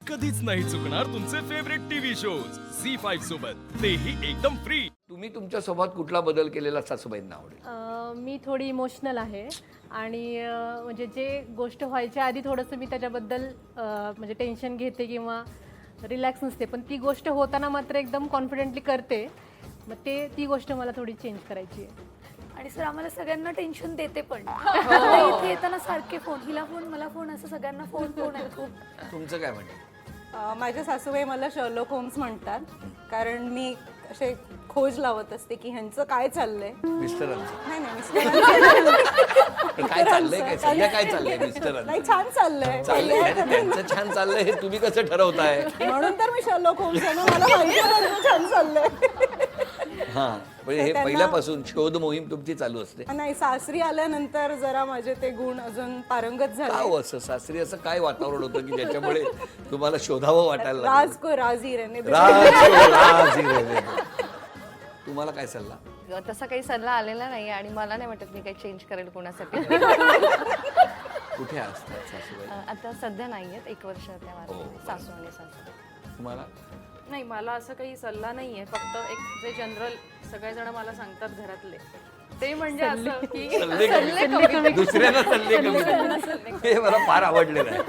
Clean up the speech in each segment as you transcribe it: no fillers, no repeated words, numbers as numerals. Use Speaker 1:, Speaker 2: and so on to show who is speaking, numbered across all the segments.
Speaker 1: कधीच नाही चुकणार तुमचे फेवरेट टीव्ही शोज झी5 सोबत, तेही एकदम फ्री.
Speaker 2: तुम्ही तुमच्या स्वभावात कुठला बदल केलेला सासूबाईंना आवडेल?
Speaker 3: मी थोडी इमोशनल आहे आणि म्हणजे जे गोष्ट व्हायच्या आधी थोडंसं मी त्याच्याबद्दल म्हणजे टेन्शन घेते किंवा रिलॅक्स नसते, पण ती गोष्ट होताना मात्र एकदम कॉन्फिडेंटली करते. मग ती गोष्ट मला थोडी चेंज करायची आहे.
Speaker 4: आणि सर आम्हाला सगळ्यांना टेन्शन देते पण आता इथे येताना सारखे फोन, हिला फोन मला फोन, असं सगळ्यांना फोन आहे खूप.
Speaker 2: तुमचं काय म्हणणं?
Speaker 5: माझ्या सासूबाई मला शर्लॉक होम्स म्हणतात, कारण मी असे खोज लावत असते की ह्यांचं काय चाललंय.
Speaker 2: मिस्टरांचं
Speaker 5: नाही नाही मिस्टरांचं
Speaker 2: काय चाललंय, काय सध्या काय चाललंय मिस्टरांचं?
Speaker 5: नाही, छान चाललंय.
Speaker 2: त्यांचं छान चाललंय हे तुम्ही कसं ठरवताय?
Speaker 5: म्हणून तर मी शर्लॉक होम्स आहे ना, मला माहिती आहे त्यांचं छान चाललंय.
Speaker 2: हा, म्हणजे हे पहिल्यापासून शोध मोहीम तुमची चालू असते.
Speaker 5: नाही, सासरी आल्यानंतर जरा माझे ते गुण अजून पारंगत
Speaker 2: का
Speaker 5: झाले.
Speaker 2: हो असं सासरी असं काय वातावरण होतं की ज्याच्यामुळे तुम्हाला शोधावं वाटायला लागलं?
Speaker 5: राज को राज ही रहने दो.
Speaker 2: राज ही रहने दो. तुम्हाला काय सल्ला?
Speaker 6: तसा काही सल्ला आलेला नाही आणि मला नाही वाटत मी काही चेंज करेल कोणासाठी.
Speaker 2: कुठे असतात सासूबाई?
Speaker 6: आता सध्या नाही आहेत, 1 वर्ष त्या सासू आणि सासू.
Speaker 2: तुम्हाला?
Speaker 7: नाही, मला असं काही सल्ला नाहीये, फक्त एक जे जनरल सगळेजण मला सांगतात घरातले, ते म्हणजे असं की
Speaker 2: सल्ले दुसऱ्यांना सल्ले कमी. हे मला फार आवडलेलं आहे.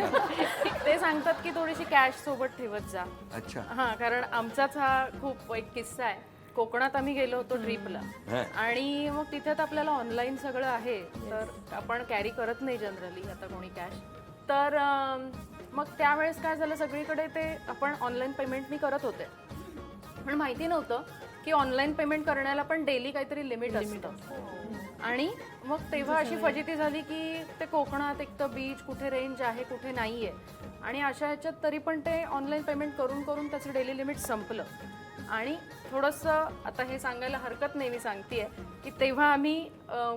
Speaker 7: ते सांगतात की थोडीशी कॅश सोबत ठेवत जा.
Speaker 2: अच्छा.
Speaker 7: हा, कारण आमचाच हा खूप एक किस्सा आहे. कोकणात आम्ही गेलो होतो ट्रिपला आणि मग तिथे तर आपल्याला ऑनलाईन सगळं आहे, तर आपण कॅरी करत नाही जनरली आता कोणी कॅश. तर मग त्यावेळेस काय झालं, सगळीकडे ते आपण ऑनलाईन पेमेंटनी करत होते, पण माहिती नव्हतं की ऑनलाईन पेमेंट करण्याला पण डेली काहीतरी लिमिट असतं. आणि मग तेव्हा अशी फजिती झाली की ते कोकणात एक तर बीच, कुठे रेंज आहे कुठे नाही आहे, आणि अशा ह्याच्यात तरी पण ते ऑनलाईन पेमेंट करून करून त्याचं डेली लिमिट संपलं. आणि थोडंसं आता हे सांगायला हरकत नाही, मी सांगतेय की तेव्हा आम्ही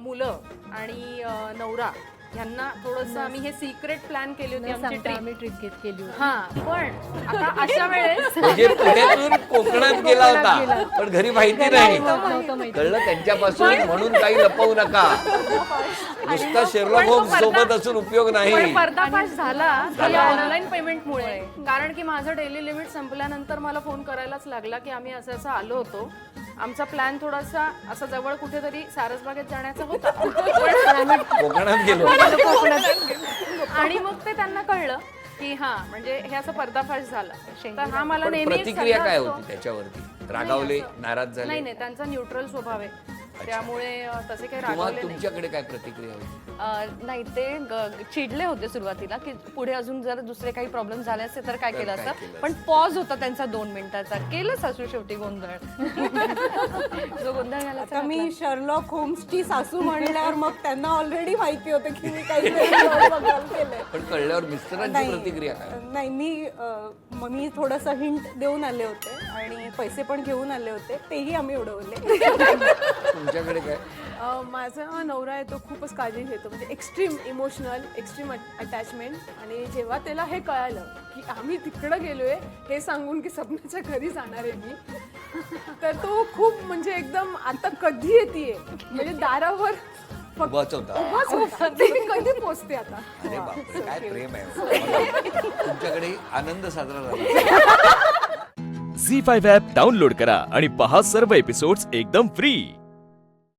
Speaker 7: मुलं आणि नवरा ह्यांना थोडंसं आम्ही हे सिक्रेट प्लॅन केली होती आमची
Speaker 3: ट्रिप केली होती.
Speaker 7: हा, पण आता अशा वेळेस
Speaker 2: म्हणजे पुण्यातून कोकणात गेला होता पण घरी माहिती नाही. कळलं त्यांच्यापासून, म्हणून काही लपवू नका. नुसता शेरलॉक होम्स सोबत असून उपयोग नाही.
Speaker 7: पण पर्दाफाश झाला या ऑनलाईन पेमेंटमुळे, कारण की माझं डेली लिमिट संपल्यानंतर मला फोन करायलाच लागला की आम्ही असं असं आलो होतो, आमचा प्लॅन थोडासा असं जवळ कुठेतरी सारसबागेत जाण्याचा होता,
Speaker 2: कोकणात गेलो.
Speaker 7: आणि मग ते त्यांना कळलं की हा, म्हणजे हे असं पर्दाफाश झाला. तर हा मला
Speaker 2: पण
Speaker 7: नेहमी एक
Speaker 2: प्रतिक्रिया
Speaker 7: सल्ला
Speaker 2: काय
Speaker 7: असतो.
Speaker 2: होती त्याच्यावरती? रागावले, नाराज झाले?
Speaker 7: नाही, त्यांचा न्यूट्रल स्वभाव आहे, त्यामुळे तसे काही
Speaker 2: तुम्हाला
Speaker 7: रागवले नाही.
Speaker 2: तुमच्याकडे काय प्रतिक्रिया होती?
Speaker 6: नाही, ते चिडले होते सुरुवातीला की पुढे अजून जर दुसरे काही प्रॉब्लेम झाले असते तर काय केलं असतं, पण पॉज होता त्यांचा 2 मिनिटाचा. केलं सासू शेवटी गोंधळ. जो गोंधळ
Speaker 5: आता
Speaker 6: घालायचा
Speaker 5: मी शर्लॉक होम्सची सासू म्हणल्यावर मग त्यांना ऑलरेडी माहिती होतं की मी काहीतरी बदल केलंय.
Speaker 2: पण कळल्यावर मिस्टरांची प्रतिक्रिया काय?
Speaker 5: नाही, मी थोडंसं हिंट देऊन आले होते आणि पैसे पण घेऊन आले होते, तेही आम्ही उडवले.
Speaker 2: तुमच्याकडे काय?
Speaker 8: माझा नवरा आहे तो खूपच काळजी घेतो, म्हणजे एक्स्ट्रीम इमोशनल, एक्स्ट्रीम अटॅचमेंट. आणि जेव्हा त्याला हे कळालं की आम्ही तिकडं गेलोय हे सांगून की सपनाच्या घरी जाणार आहे मी, तर तो खूप म्हणजे एकदम आता कधी येते म्हणजे दारावर
Speaker 2: उभाच होता.
Speaker 8: मी कधी पोचते आता.
Speaker 2: अरे बापरे, काय प्रेम आहे. तुमच्याकडे आनंद साजरा झाला.
Speaker 1: झी5 ॲप डाउनलोड करा आणि पहा सर्व एपिसोड्स एकदम फ्री.